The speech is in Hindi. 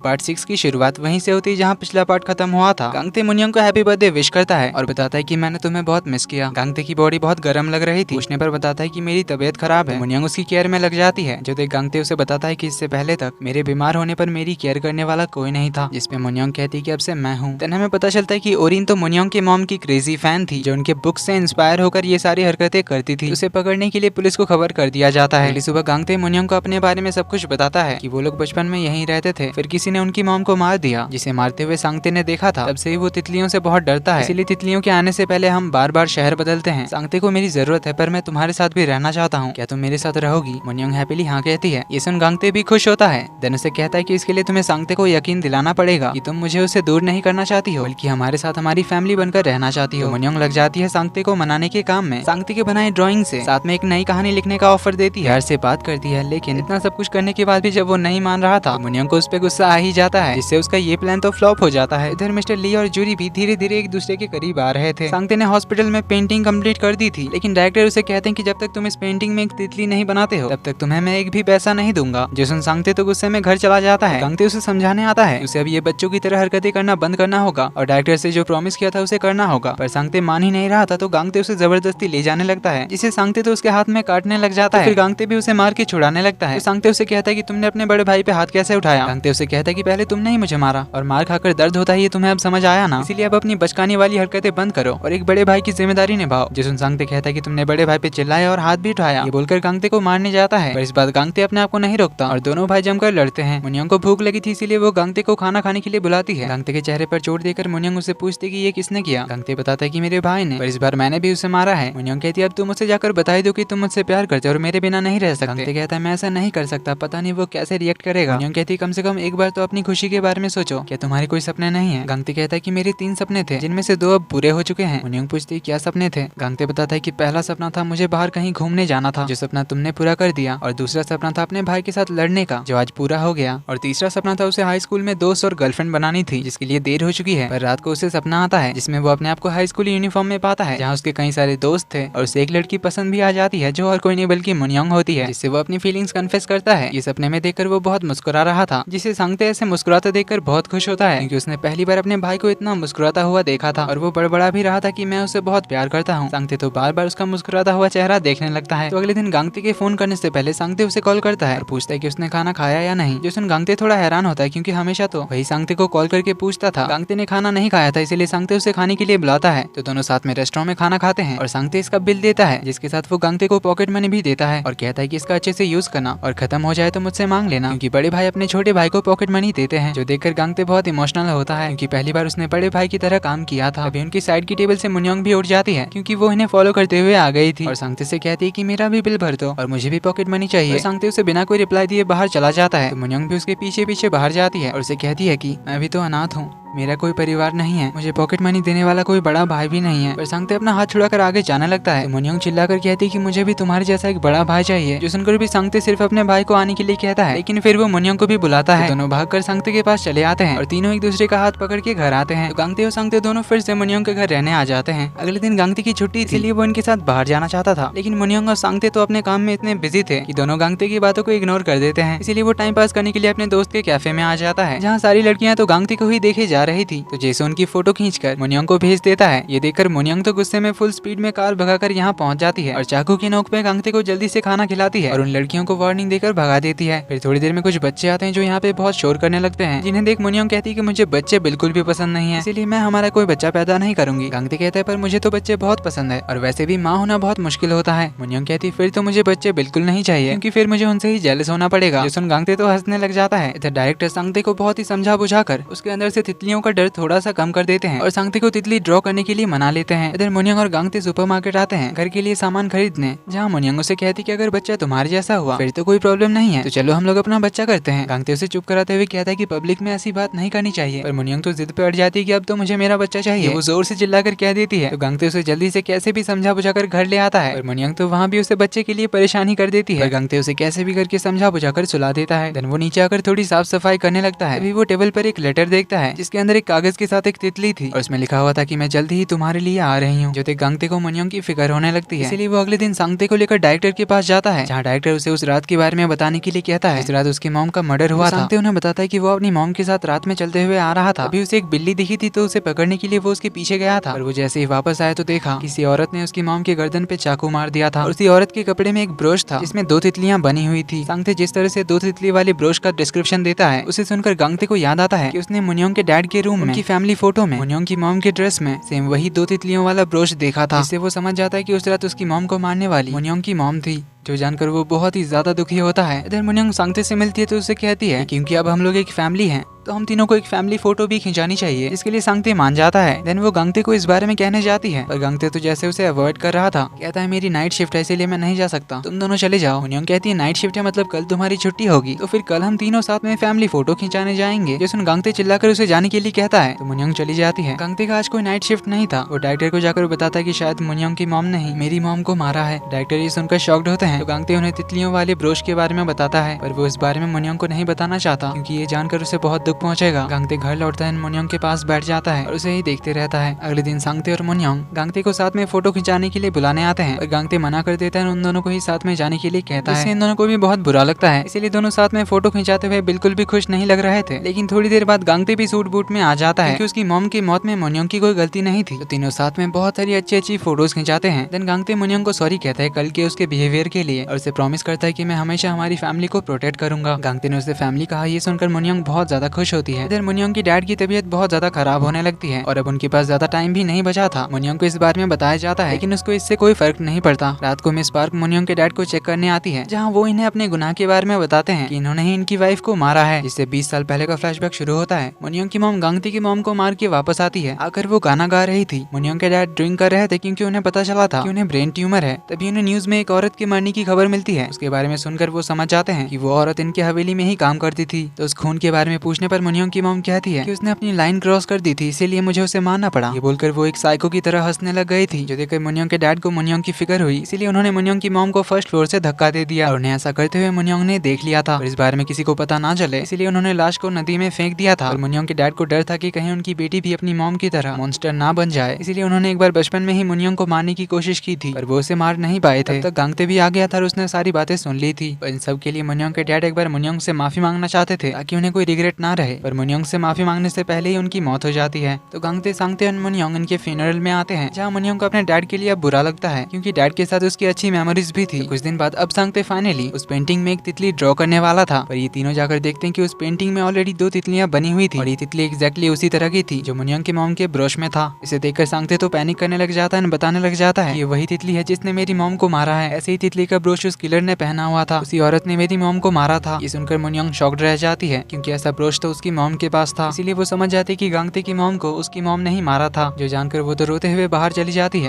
पार्ट 6 की शुरुआत वहीं से होती है जहां पिछला पार्ट खत्म हुआ था। गांगते मुनियोंग को हैप्पी बर्थडे विश करता है और बताता है कि मैंने तुम्हें बहुत मिस किया। गांगते की बॉडी बहुत गर्म लग रही थी। पूछने पर बताता है कि मेरी तबीयत खराब है। मुनियोंग उसकी केयर में लग जाती है। जो देख गांगते उसे बताता है कि इससे पहले तक मेरे बीमार होने पर मेरी केयर करने वाला कोई नहीं था, जिसपे मुनियोंग कहती है कि अब से मैं हूँ। तब हमें पता चलता है कि ओरिन तो मुनियोंग के मॉम की क्रेजी फैन थी, जो उनके बुक से इंस्पायर होकर ये सारी हरकतें करती थी। उसे पकड़ने के लिए पुलिस को खबर कर दिया जाता है। अगली सुबह गांगते मुनियोंग को अपने बारे में सब कुछ बताता है कि वो लोग बचपन में यहीं रहते थे, फिर किसी ने उनकी मॉम को मार दिया, जिसे मारते हुए सांगते ने देखा था। तब से ही वो तितलियों से बहुत डरता है, इसीलिए तितलियों के आने से पहले हम बार बार शहर बदलते हैं। सांगते को मेरी जरूरत है, पर मैं तुम्हारे साथ भी रहना चाहता हूँ, क्या तुम मेरे साथ रहोगी? मुनियोंग हैप्पीली हाँ कहती है। ये सुन गांगते भी खुश होता है। देन उसे कहता है कि इसके लिए तुम्हें सांगते को यकीन दिलाना पड़ेगा कि तुम मुझे उससे दूर नहीं करना चाहती हो, बल्कि हमारे साथ हमारी फैमिली बनकर रहना चाहती हो। मुनियोंग लग जाती है सांगते को मनाने के काम में। सांगते के बनाए ड्राइंग से साथ में एक नई कहानी लिखने का ऑफर देती है। प्यार से बात करती है, लेकिन इतना सब कुछ करने के बाद भी जब वो नहीं मान रहा था, मुनियोंग को उस पर गुस्सा आ ही जाता है, जिससे उसका ये प्लान तो फ्लॉप हो जाता है। इधर मिस्टर ली और जूरी भी धीरे धीरे एक दूसरे के करीब आ रहे थे। सांगते ने हॉस्पिटल में पेंटिंग कंप्लीट कर दी थी, लेकिन डायरेक्टर उसे कहते हैं कि जब तक तुम इस पेंटिंग में एक तितली नहीं बनाते हो, तब तक तुम्हें मैं एक भी पैसा नहीं दूंगा। जिसन सांगते तो गुस्से में घर चला जाता है। गांगते उसे समझाने आता है उसे अब ये बच्चों की तरह हरकतें करना बंद करना होगा और डायरेक्टर से जो प्रॉमिस किया था उसे करना होगा। पर सांगते मान ही नहीं रहा था, तो गांगते उसे जबरदस्ती ले जाने लगता है, जिसे सांगते तो उसके हाथ में काटने लग जाता है। फिर गांगते भी उसे मार के छुड़ाने लगता है। तो सांगते उसे कहता है कि तुमने अपने बड़े भाई पे हाथ कैसे उठाया? गांगते उसे कहता है कि पहले तुमने ही मुझे मारा और मार खाकर दर्द होता है, ये तुम्हें अब समझ आया ना, इसीलिए अब अपनी बचकाने वाली हरकतें बंद करो और एक बड़े भाई की जिम्मेदारी निभाओ। जिसुन सांगते कहता है कि तुमने बड़े भाई पे चिल्लाया और हाथ भी उठाया। ये बोलकर गांगते को मारने जाता है, पर इस बात गांगते अपने आप को नहीं रोकता और दोनों भाई जमकर लड़ते हैं। मुनियोंग को भूख लगी थी, इसीलिए वो गांगते को खाना खाने के लिए बुलाती है। गांगते के चेहरे पर चोट देकर मुनियोंग उसे पूछती है कि ये किसने किया? गांगते बताता है कि मेरे भाई ने, पर इस बार मैंने भी उसे मारा है। मुनियोंग कहती है अब तुम उसे जाकर बता दो कि तुम मुझसे प्यार करते हो और मेरे बिना नहीं रह सकते। गांगते कहता है मैं ऐसा नहीं कर सकता, पता नहीं वो कैसे रिएक्ट करेगा। मुनियोंग कहती है कम से कम एक बार तो अपनी खुशी के बारे में सोचो, क्या तुम्हारे कोई सपने नहीं है? गांगते कहता है कि मेरे 3 सपने थे, जिनमें से 2 अब पूरे हो चुके हैं। मुनियोंग पूछती है क्या सपने थे? गांगते बताता है कि पहला सपना था मुझे बाहर कहीं घूमने जाना था, जो सपना तुमने पूरा कर दिया, और दूसरा सपना था अपने भाई के साथ लड़ने का, जो आज पूरा हो गया, और तीसरा सपना था उसे हाई स्कूल में दोस्त और गर्लफ्रेंड बनानी थी, जिसके लिए देर हो चुकी है। पर रात को उसे सपना आता है जिसमें वो अपने आप को हाई स्कूल यूनिफॉर्म में पाता है, जहाँ उसके कई सारे दोस्त थे और उसे एक लड़की पसंद भी आ जाती है, जो और कोई नहीं बल्कि मुनियोंग होती है, जिससे वो अपनी फीलिंग्स कन्फेस करता है। ये सपने में देखकर वो बहुत मुस्कुरा रहा था, जिसे सांगते ऐसे मुस्कुराते देखकर बहुत खुश होता है, क्योंकि उसने पहली बार अपने भाई को इतना मुस्कुराता हुआ देखा था और वो बड़बड़ा भी रहा था कि मैं उसे बहुत प्यार करता हूँ। सांगते तो बार बार उसका मुस्कुराता हुआ चेहरा देखने लगता है। तो अगले दिन गांगते के फोन करने से पहले सांगते उसे कॉल करता है और पूछता है कि उसने खाना खाया या नहीं। जो सुन गांगते थोड़ा हैरान होता है, क्योंकि हमेशा तो वही सांगते को कॉल करके पूछता था। गांगते ने खाना नहीं खाया था, इसीलिए सांगते उसे खाने के लिए बुलाता है। तो दोनों साथ में रेस्टोरेंट में खाना खाते हैं और सांगते इसका बिल देता है, जिसके साथ वो गांगते को पॉकेट मनी भी देता है और कहता है कि इसका अच्छे से यूज करना और खत्म हो जाए तो मुझसे मांग लेना, क्योंकि बड़े भाई अपने छोटे भाई को पॉकेट मनी देते हैं। जो देखकर गांगते बहुत इमोशनल होता है, क्योंकि पहली बार उसने बड़े भाई की तरह काम किया था। अभी उनकी साइड की टेबल से मुनियोंग भी उठ जाती है, क्योंकि वो इन्हें फॉलो करते हुए आ गई थी और सांगते से कहती है कि मेरा भी बिल भर दो और मुझे भी पॉकेट मनी चाहिए। सांगते उसे बिना कोई रिप्लाई दिए बाहर चला जाता है। तो मुनियोंग भी उसके पीछे पीछे बाहर जाती है और उसे कहती है कि मैं भी तो अनाथ हूँ, मेरा कोई परिवार नहीं है, मुझे पॉकेट मनी देने वाला कोई बड़ा भाई भी नहीं है। पर सांगते अपना हाथ छुड़ाकर आगे जाने लगता है। तो मुनियोंग चिल्लाकर कहती है कि मुझे भी तुम्हारे जैसा एक बड़ा भाई चाहिए। जो सुनकर भी सांगते सिर्फ अपने भाई को आने के लिए कहता है, लेकिन फिर वो मुनियोंग को भी बुलाता है। दोनों भागकर सांगते के पास चले आते हैं और तीनों एक दूसरे का हाथ पकड़ के घर आते हैं। तो गांगते और सांगते दोनों फिर से मुनियोंग के घर रहने आ जाते हैं। अगले दिन गांगते की छुट्टी थी, इसलिए वो इनके साथ बाहर जाना चाहता था, लेकिन मुनियोंग और सांगते तो अपने काम में इतने बिजी थे कि दोनों गांगते की बातों को इग्नोर कर देते हैं। इसीलिए वो टाइम पास करने के लिए अपने दोस्त के कैफे में आ जाता है, जहाँ सारी लड़कियां तो गांगते को ही देखे जा रही थी। तो जैसे उनकी फोटो खींचकर मुनियोंग को भेज देता है। ये देखकर मुनियोंग तो गुस्से में फुल स्पीड में कार भगाकर यहाँ पहुंच जाती है और चाकू की नोक पे गांगते को जल्दी से खाना खिलाती है और उन लड़कियों को वार्निंग देकर भगा देती है। फिर थोड़ी देर में कुछ बच्चे आते हैं जो यहाँ पे बहुत शोर करने लगते हैं, जिन्हें देख मुनियोंग कहती है कि मुझे बच्चे बिल्कुल भी पसंद नहीं है, इसीलिए मैं हमारा कोई बच्चा पैदा नहीं करूंगी। गांगते कहता है पर मुझे तो बच्चे बहुत पसंद है और वैसे भी माँ होना बहुत मुश्किल होता है। मुनियोंग कहती फिर तो मुझे बच्चे बिल्कुल नहीं चाहिए, क्योंकि फिर मुझे उनसे ही जेलस होना पड़ेगा। जो सुन गांगते तो हंसने लग जाता है। इधर डायरेक्टर सांगते को बहुत ही समझा बुझाकर उसके अंदर से तितलियों का डर थोड़ा सा कम कर देते हैं और सांगते को तितली ड्रॉ करने के लिए मना लेते हैं। इधर मुनियोंग और गांगते सुपरमार्केट आते हैं घर के लिए सामान खरीदने, जहाँ मुनियोंग उसे कहती कि अगर बच्चा तुम्हारे जैसा हुआ फिर तो कोई प्रॉब्लम नहीं है, तो चलो हम लोग अपना बच्चा करते हैं। गांगते उसे चुप कराते हुए कहता है कि पब्लिक में ऐसी बात नहीं करनी चाहिए, पर मुनियोंग तो जिद पे अड़ जाती है कि अब तो मुझे मेरा बच्चा चाहिए। वो जोर से चिल्लाकर कह देती है। तो गांगते उसे जल्दी से कैसे भी समझा बुझाकर घर ले आता है, और मुनियोंग तो वहाँ भी उसे बच्चे के लिए परेशानी कर देती है। गांगते उसे कैसे भी करके समझा बुझाकर सुला देता है। देन वो नीचे आकर थोड़ी साफ सफाई करने लगता है। अभी वो टेबल पर एक लेटर देखता है जिसके अंदर एक कागज के साथ एक तितली थी और उसमें लिखा हुआ था कि मैं जल्दी ही तुम्हारे लिए आ रही हूँ। जो देख गांगते को मनियोंग की फिक्र होने लगती है, इसलिए वो अगले दिन सांगते को लेकर डायरेक्टर के पास जाता है, जहाँ डायरेक्टर उसे उस रात के बारे में बताने के लिए कहता है। इस रात उसकी मॉम का मर्डर हुआ था। सांगते उन्हें बताता है कि वो अपनी मॉम के साथ रात में चलते हुए आ रहा था। अभी उसे एक बिल्ली दिखी थी तो उसे पकड़ने के लिए वो उसके पीछे गया था और वो जैसे ही वापस आया तो देखा किसी औरत ने उसकी मॉम के गर्दन पे चाकू मार दिया था और उसी औरत के कपड़े में एक ब्रोच था जिसमें 2 तितलियां बनी हुई थी। सांगते जिस तरह से 2 तितली वाली ब्रोच का डिस्क्रिप्शन देता है, उसे सुनकर गांगते को याद आता है कि उसने मुनियोंग के डैड के रूम में की फैमिली फोटो में मुनियोंग की मॉम के ड्रेस में सेम वही 2 तितलियों वाला ब्रोच देखा था, जिससे वो समझ जाता है कि उस रात उसकी मॉम को मारने वाली मुनियोंग की मॉम थी। जो जानकर वो बहुत ही ज्यादा दुखी होता है। इधर मुनियोंग सांगते से मिलती है तो उसे कहती है क्योंकि अब हम लोग एक फैमिली हैं तो हम तीनों को एक फैमिली फोटो भी खिंचानी चाहिए, जिसके लिए सांगते मान जाता है। देन वो गांगते को इस बारे में कहने जाती है पर गांगते तो जैसे उसे अवॉइड कर रहा था, कहता है मेरी नाइट शिफ्ट है इसीलिए मैं नहीं जा सकता, तुम दोनों चले जाओ। मुनियोंग कहती है नाइट शिफ्ट है मतलब कल तुम्हारी छुट्टी होगी तो फिर कल हम तीनों साथ में फैमिली फोटो खिंचाने जाएंगे। जो सुन गांगते चिल्लाकर उसे जाने के लिए कहता है तो मुनियोंग चली जाती है। गांगते का आज कोई नाइट शिफ्ट नहीं था। वो डायरेक्टर को जाकर बताता है कि शायद मुनियोंग की मॉम ने ही मेरी मॉम को मारा है। डायरेक्टर ये सुनकर शॉक्ड होते हैं तो गांगते उन्हें तितलियों वाले ब्रोच के बारे में बताता है, पर वो इस बारे में मुनियोंग को नहीं बताना चाहता क्योंकि ये जानकर उसे बहुत दुख पहुंचेगा। गांगते घर लौटता है, मुनियोंग के पास बैठ जाता है और उसे ही देखते रहता है। अगले दिन सांगते और मुनियोंग गांगते को साथ में फोटो खिंचाने के लिए बुलाने आते हैं और गांगते मना कर देता है, उन दोनों को ही साथ में जाने के लिए कहता है। इन दोनों को भी बहुत बुरा लगता है, इसीलिए दोनों साथ में फोटो खिंचाते हुए बिल्कुल भी खुश नहीं लग रहे थे। लेकिन थोड़ी देर बाद गांगते भी सूट बूट में आ जाता है क्योंकि उसकी मॉम की मौत में मुनियोंग की कोई गलती नहीं थी। तो तीनों साथ में बहुत सारी अच्छी फोटोज खिंचाते हैं। देन गांगते मुनियोंग को सॉरी कहता है कल के उसके बिहेवियर के लिए और उसे प्रॉमिस करता है कि मैं हमेशा हमारी फैमिली को प्रोटेक्ट करूंगा। गांगते ने उसे फैमिली कहा, ये सुनकर मुनियोंग बहुत ज्यादा खुश होती है। इधर मुनियोंग की डैड की तबीयत बहुत ज्यादा खराब होने लगती है और अब उनके पास ज्यादा टाइम भी नहीं बचा था। मुनियोंग को इस बारे में बताया जाता है लेकिन उसको इससे कोई फर्क नहीं पड़ता। रात को मिस पार्क मुनियोंग के डैड को चेक करने आती है, जहाँ वो इन्हें अपने गुनाह के बारे में बताते हैं कि इन्होंने ही इनकी वाइफ को मारा है, जिससे 20 साल पहले का फ्लैशबैक शुरू होता है। मुनियोंग की मॉम गांगते की मॉम को मार के वापस आती है। आकर वो गाना गा रही थी। मुनियोंग के डैड ड्रिंक कर रहे थे क्योंकि उन्हें पता चला था कि उन्हें ब्रेन ट्यूमर है। तभी उन्हें न्यूज में एक औरत के मरने की खबर मिलती है। उसके बारे में सुनकर वो समझ जाते हैं कि वो औरत इनके हवेली में ही काम करती थी। तो उस खून के बारे में पूछने पर मुनियोंग की मॉम कहती है कि उसने अपनी लाइन क्रॉस कर दी थी, इसीलिए मुझे उसे मारना पड़ा। ये बोलकर वो एक साइको की तरह हंसने लग गई थी। जो देखकर मुनियोंग के डैड को मुनियोंग की फिक्र हुई, इसीलिए उन्होंने मुनियोंग की मॉम को फर्स्ट फ्लोर से धक्का दे दिया और उन्हें ऐसा करते हुए मुनियोंग ने देख लिया था और इस बारे में किसी को पता ना चले, इसीलिए उन्होंने लाश को नदी में फेंक दिया था। और मुनियोंग के डैड को डर था कि कहीं उनकी बेटी भी अपनी मॉम की तरह मॉन्स्टर ना बन जाए, इसीलिए उन्होंने एक बार बचपन में ही मुनियोंग को मारने की कोशिश की थी, पर वो उसे मार नहीं पाए थे। तब तक गांगते भी आ गया था और उसने सारी बातें सुन ली थी। पर इन सब के लिए मुनियोंग के डैड एक बार मुनियोंग से माफी मांगना चाहते थे ताकि उन्हें कोई रिग्रेट ना रहे, पर मुनियोंग से माफी मांगने से पहले ही उनकी मौत हो जाती है। तो गांगते सांगते और मुनियोंग इनके फ्यूनरल में आते हैं, जहाँ मुनियोंग को अपने डैड के लिए अब बुरा लगता है क्योंकि डैड के साथ उसकी अच्छी मेमोरीज भी थी। तो कुछ दिन बाद अब सांगते फाइनली उस पेंटिंग में एक तितली ड्रॉ करने वाला था, पर ये तीनों जाकर देखते हैं कि उस पेंटिंग में ऑलरेडी 2 तितलियां बनी हुई थी और ये तितली एग्जैक्टली उसी तरह की थी जो मुनियोंग के मॉम के ब्रोश में था। इसे देखकर सांगते तो पैनिक करने लग जाता है, बताने लग जाता है ये वही तितली है जिसने मेरी मॉम को मारा है। ऐसे ही तितली का ब्रोश उस किलर ने पहना हुआ था, उसी औरत ने मेरी मॉम को मारा था। ये सुनकर मुनियोंग शॉक्ड रह जाती है क्योंकि ऐसा ब्रोश तो उसकी मॉम के पास था, इसीलिए वो समझ जाती है कि गांगते की मॉम को उसकी मॉम ने ही मारा था। जो जानकर वो तो रोते हुए बाहर चली जाती है।